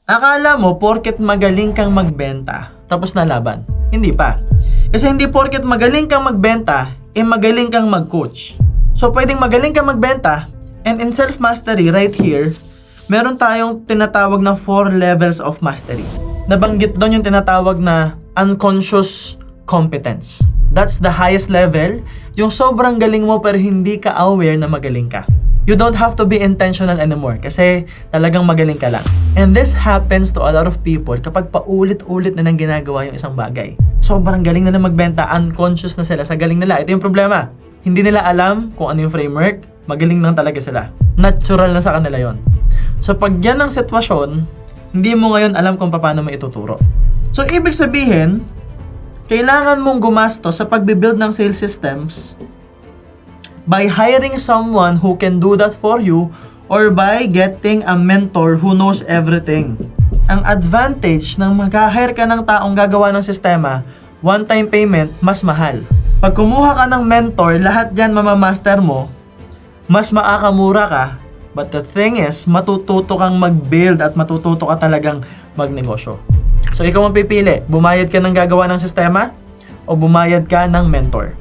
Akala mo, porket magaling kang magbenta, tapos na laban. Hindi pa. Kasi hindi porket magaling kang magbenta, magaling kang mag-coach. So, pwedeng magaling kang magbenta, and in self-mastery, right here, meron tayong tinatawag na 4 levels of mastery. Nabanggit doon yung tinatawag na unconscious competence. That's the highest level, yung sobrang galing mo pero hindi ka aware na magaling ka. You don't have to be intentional anymore kasi talagang magaling ka lang. And this happens to a lot of people kapag paulit-ulit na nang ginagawa yung isang bagay. Sobrang galing na magbenta, unconscious na sila sa galing nila. Ito yung problema. Hindi nila alam kung ano yung framework, magaling lang talaga sila. Natural na sa kanila yon. So pag yan ang sitwasyon, hindi mo ngayon alam kung paano mo ituturo. So ibig sabihin, kailangan mong gumastos sa pagbibuild ng sales systems by hiring someone who can do that for you or by getting a mentor who knows everything. Ang advantage ng mag-hire ka ng taong gagawa ng sistema, one-time payment, mas mahal. Pag kumuha ka ng mentor, lahat dyan mamamaster mo, mas makakamura ka. But the thing is, matututo kang mag-build at matututo ka talagang magnegosyo. So ikaw ang pipili, bumayad ka ng gagawa ng sistema o bumayad ka ng mentor.